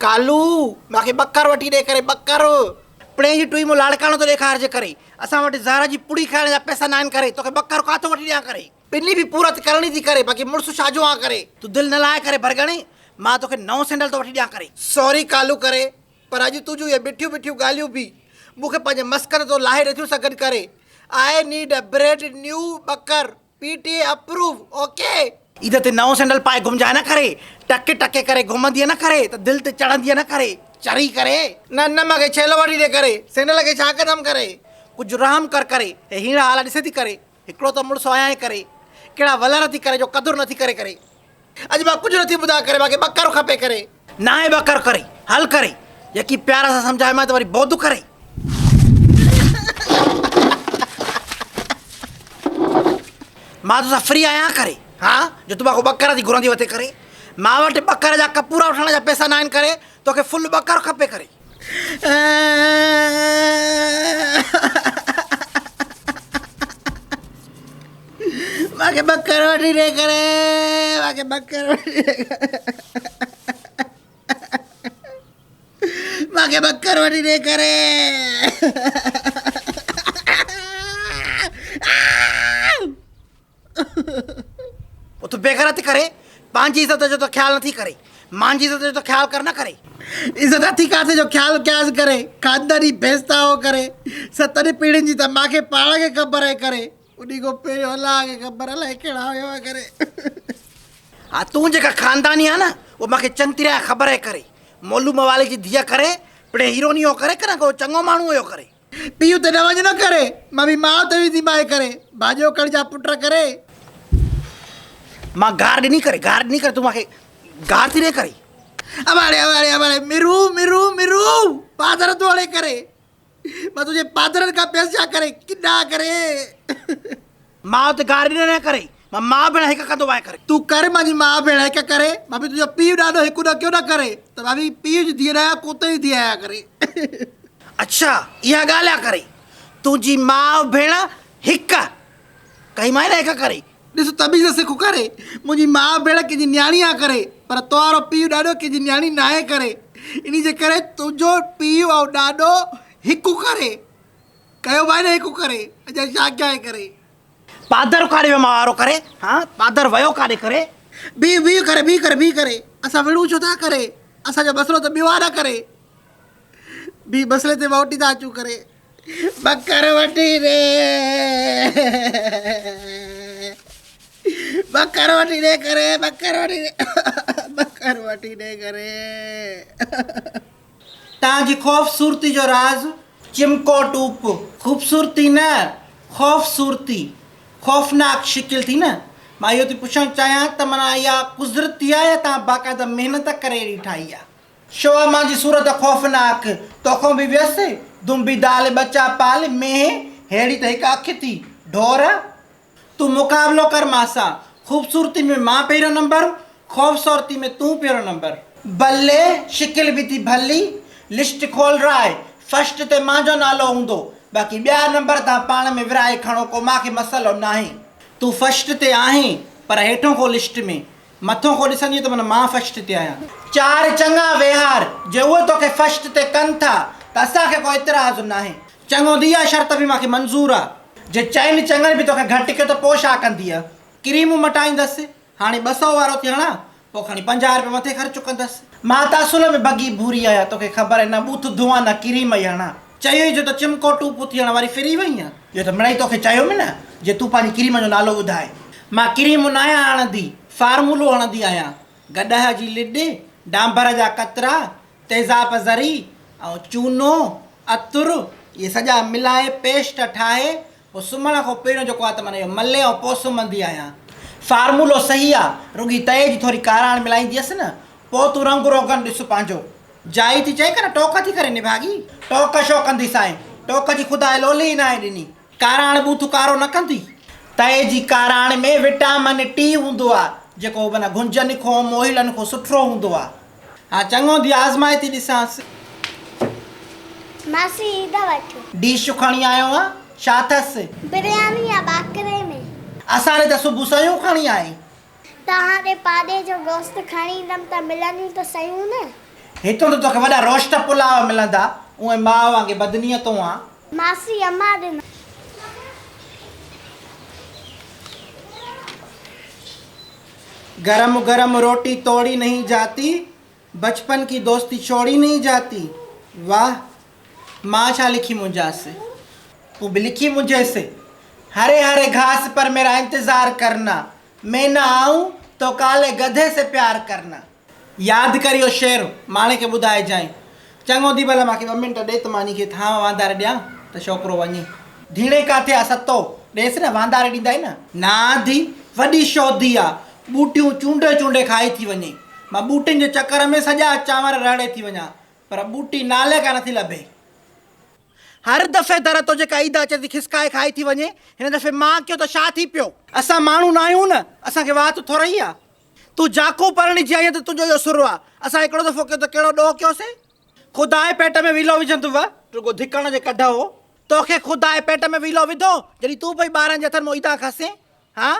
कालू मांखे बकर वठी ॾे करे बकर पिणे जी टुई में लाड़काणो तो ॾेखारजे करे असां वटि ज़ारा जी पुड़ी खाइण जा पैसा न आहिनि करे तोखे बकर काथो वठी ॾियां करे पिनी बि पूरत करणी थी करे बाक़ी मुड़ुसु छाजो आहे करे तूं दिलि न लाहे करे भरगणे मां तोखे नओं सैंडल तो वठी ॾियां करे सॉरी कालू करे पर अॼु तुंहिंजूं इहे बिठियूं बिठियूं ॻाल्हियूं बि मूंखे पंहिंजे मस्कर तो लाहे नथियूं सघनि करे I need a bread new baker PTA approve okay इधर ते नओं सैंडल पाए घुमजाए न करे टके टके करे घुमंदी न करे त दिलि ते चढ़ंदी न करे चढ़ी करे न न मूंखे छेलो वठी ॾे करे सैंडल खे छा कंदमि करे कुझु रहम कर करे हे हींअर हाल ॾिसे थी करे हिकिड़ो त मुड़ुसु आया करे कहिड़ा वलर थी करे जो क़दुरु नथी करे करे अॼु मां कुझु नथी ॿुधां करे मूंखे बकर खपे करे न आहे बकर करे हल करे यकी प्यार सां सम्झाए मां त वरी बोधू करे मां तोसां फ्री आहियां करे हाँ जो तूं मूंखे बकर थी घुरंदी वठे करे मां वटि बकर जा कपूरा वठण जा पैसा न आहिनि करे तोखे फुल बकर खपे करे मूंखे बकर वठी ॾे करे मूंखे बकर वठी ॾे मूंखे बकर वठी ॾे करे तूं बेगरत करे पंहिंजी इज़त जो तो ख़्यालु नथी करे मुंहिंजी इज़त जो तो ख़्यालु कर न करे इज़त अथी काथे जो ख़्यालु कयासि करे खानदानी बेइज़ता हो करे 7 पीढ़ियुनि जी त मूंखे पाण खे ख़बर आहे करे उन्ही खां पहिरियों अलाह खे ख़बर अलाए कहिड़ा हुया हुआ करे हा तूं जेका खानदानी आहे न उहो मूंखे चङी तरह ख़बर आहे करे मोलू मवाले जी धीअ करे पिणे हीरोनी हो करे न को चङो माण्हू हुयो करे पीउ ते न वञ न करे मां बि माउ ते विधी माए करे भाॼियो कड़ जा पुट करे मां गार ॾिनी करे तूं मूंखे गार थी ॾे करे अबाड़े अबाड़े अबाड़े मिरू मिरू मिरू पादर तो हले करे मां तुझे पादरनि खां पैसा करे किॾा करे मां ते गार ॾिन न करे मां माउ भेण हिकु कंदो आहे करे तूं कर मुंहिंजी माउ भेण हिकु करे मां बि तुंहिंजो पीउ ॾाढो हिकु न कयो न करे त मां बि पीउ जी धीअ न आहियां कोते जी धीअ आहियां करे अच्छा इहा ॻाल्हि आहे करे तुंहिंजी माउ भेण हिकु कई मां न हिकु करे ॾिस तमीज़ सिख करे मुंहिंजी माउ भेण कंहिंजी न्याणी आहे करे पर तोरो पीउ ॾाढो कंहिंजी न्याणी न आहे करे इन जे करे तुंहिंजो पीउ ऐं ॾाढो हिकु करे कयो भाई न हिकु करे अॼु छा कया आहे करे पादर काॾे वियो मां वारो करे हा पादर वियो काॾे करे बीह करे असां विड़ूं छो था करे असांजो मसलो त ॿियो आहे न करे बी मसले ते वोटी था अचूं करे बकर वठी ॾे बकर वठी ॾे करे बकर वठी ॾे करे तव्हांजी ख़ूबसूरती जो राज़ चिमको टूप ख़ूबसूरती न ख़ौफ़सूरती ख़ौफ़नाक शिकिल थी न मां इहो थी पुछणु चाहियां त माना इहा कुदरती आहे या तव्हां बाक़ाइदा महिनत करे अहिड़ी ठाही आहे छो आहे मुंहिंजी सूरत ख़ौफ़नाक तोखां बि वियसि दुंबी दाल बचा पाल में अहिड़ी त हिकु अखि थी ढोर तूं मुक़ाबिलो कर मांसां ख़ूबसूरती में मां पहिरियों नंबर ख़ौफ़सूरती में तूं पहिरियों नंबर भले शिकिल बि थी भली लिस्ट खोल राय फस्ट ते मुंहिंजो नालो हूंदो बाक़ी ॿिया नंबर तव्हां पाण में विराए खणो को मूंखे मसइलो न आहे तूं फस्ट ते आहीं पर हेठों को लिस्ट में मथों को ॾिसंदी त माना मां फस्ट ते आहियां 4 चङा व्यवहार जे उहे तोखे फस्ट ते कनि था त असांखे को इतिराज़ न आहे चङो दी आहे शर्त बि मूंखे मंज़ूरु आहे जे चइनि चङनि बि तोखे घटि कयो त पोइ छा कंदी आहे क्रीमूं मटाईंदसि हाणे 200 वारो थी हणा पोइ खणी 50 रुपया मथे ख़र्चु कंदसि मां त असुल में बगी भूरी आहियां तोखे ख़बर आहे न बूथ धुआं न क्रीम ई हणा चयो ई जो त चिमको टूप थी हणा वरी फिरी वई आहे इहो त मिड़ई तोखे चयो न जे तूं पंहिंजी क्रीम जो नालो ॿुधाए मां क्रीम न आहियां हणंदी फार्मूलो हणंदी आहियां गॾह जी लिड डांबर जा कतरा तेज़ाब ज़री ऐं चूनो अतुर इहे सॼा मिलाए पेस्ट ठाहे पोइ सुम्हण खां पहिरियों जेको आहे त माना इहो मले ऐं पोइ सुम्हंदी आहियां फार्मूलो सही आहे रुॻी तए जी थोरी काराइण मिलाईंदी हुअसि न पोइ तूं रंग रोगन ॾिस पंहिंजो जाई थी चई कर टोक थी करे निभागी टोक छो कंदी साईं टोक जी ख़ुदा लोली न आहे ॾिनी काराइण बूथ कारो न कंदी तए जी काराइण में विटामिन टी हूंदो आहे जेको माना गुंजनि खां मोहिलनि खां सुठो हूंदो आहे हा चङो दी आज़माए थी ॾिसांसि मासी ईदा वठो डिश खणी आयो आहे छा अथसि बिरयानी या बाकरे में असां त सुबुह सयूं खणी आई तव्हां ॾे पाड़े जो गोश्त खणी ईंदमि त मिलंदियूं त सयूं न हितों तो तोखे वॾा रोस्ट पुलाव मिलंदा, उहे मां वांगे बदनीयतों आ। मासी अम्मा ॾिनो। गरम गरम रोटी तोड़ी नहीं जाती, बचपन की दोस्ती छोड़ी नहीं जाती। वाह, माँ छा लिखी मुंहिंजा से, तू भी लिखी मुझे से। हरे हरे घास पर मेरा इंतजार करना, मैं ना आऊं तो काले गधे से प्यार करना। याद करियो शेर माणे के ॿुधाए जाए। चङो दी भला मूंखे 2 मिंट ॾे त मां नी खे थांव वांधारे ॾियां त छोकिरो वञे। धीणे काथे आहे सतो, ॾेसि न वांधारे ॾींदा आहिनि न। ना धी वॾी शौधी आहे, बूटियूं चूंडे चूंडे खाई थी वञे। मां बूटियुनि जे चकर में सॼा चांवर रड़े थी वञा, पर बूटी नाले का नथी लभे। हर दफ़े दर तो जेका ईद अचे थी खिसकाए खाई थी वञे, हिन दफ़े मां कयो त छा थी पियो। असां माण्हू न आहियूं न, असांखे वात थोरी आहे। तूं जाको परणी जी आई त तुंहिंजो इहो सुर आहे। असां हिकिड़ो दफ़ो कयो त कहिड़ो ॾोह कयोसीं, ख़ुदा पेट में विलो विझंदुव, रुगो धिकण जे कढ हो। तोखे ख़ुदा पेट में विलो विधो जॾहिं तूं भई ॿारनि जे हथनि मां ईदा खासे। हा,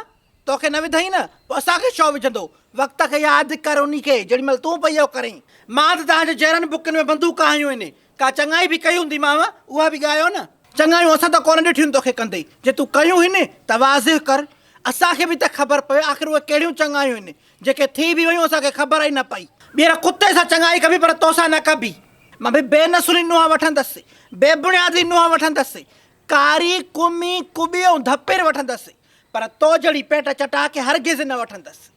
तोखे न विधई न, पोइ असांखे छो विझंदो। वक़्त खे यादि कर उन खे जेॾी महिल तूं पई इहो करें। मां त तव्हांजे जहिड़नि बुकनि में बंदूक आयूं आहिनि, का चङाई बि कई हूंदीमांव, उहा बि ॻायो न। चङायूं असां त कोन ॾिठियूं तोखे कंदे, जे तूं कयूं आहिनि त वाज़िह कर, असांखे बि त ख़बर पए आख़िर उहे कहिड़ियूं चङायूं आहिनि जेके थी बि वयूं असांखे ख़बर ई न पई। ॿीहर कुते सां चङाई कबी पर तोसां न कबी। मां बि बेनसुली नुंहुं वठंदसि, बेबुनियादी नुंहुं वठंदसि, कारी कुमी कुॿी ऐं धपेर वठंदसि, पर तो जहिड़ी पेट चटा के हरगिज़ न वठंदसि।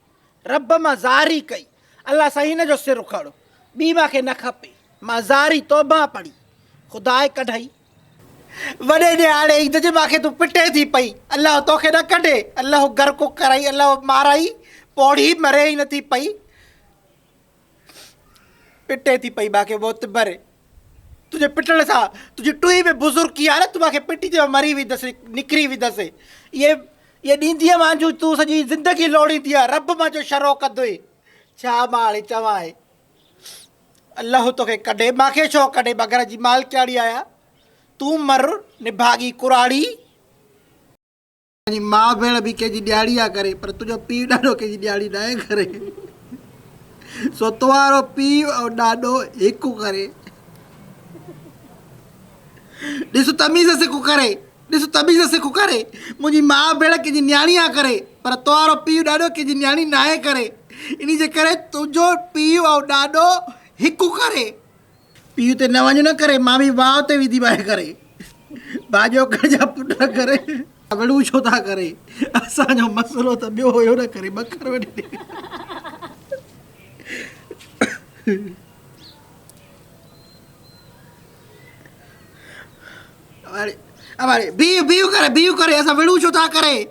रब मां ज़ारी कई, अलाह साईं हिन जो सिर उखड़, ॿी मूंखे न खपे। मां ज़ारी तौबा पढ़ी, ख़ुदा कढाई। वॾे ॾियारे ईद जे मूंखे तूं पिटे थी पई, अलाह तोखे न कढे, अलाह गर्क कराई, अलाह माराई, पौड़ी मरे ई नथी पई। पिटे थी पई मूंखे बहुत भरे, तुंहिंजे पिटण सां तुंहिंजी टुई में बुज़ुर्गी आहे न। तूं मूंखे पिटी ते मरी वेंदसि, निकिरी वेंदसि। इहे ॾींदीअ मुंहिंजूं तूं सॼी ज़िंदगी लोड़ींदी आहे। रब मुंहिंजो शरो कंदुई, छा मां हाणे चवां आहे। अलाह तोखे कढे, मूंखे छो कढे, मां घर जी मालकियाड़ी आहियां। तूं मर निभागी कुराड़ी। माउ भेण बि कंहिंजी ॾियारी आहे करे, पर तुंहिंजो पीउ ॾाढो कंहिंजी ॾियारी न आहे करे। सो तुंहिंजो पीउ ऐं ॾाॾो हिकु करे। ॾिस तमीज़ सिखु करे, ॾिस तमीज़ सिखु करे। मुंहिंजी माउ भेण कंहिंजी न्याणी आहे करे, पर तुंहिंजो पीउ ॾाॾो कंहिंजी न्याणी न आहे करे। इन जे करे तुंहिंजो पीउ ऐं ॾाॾो हिकु करे। पीउ ते न वञ न करे, मां बि वाह ते विधी बाहे करे। भाॼो कजा पुट करे, विड़ू छो था करे। असांजो मसइलो त ॿियो हुयो न करे, बकर वठी बीहु करे, बीहु करे, असां विड़ू छो था करे।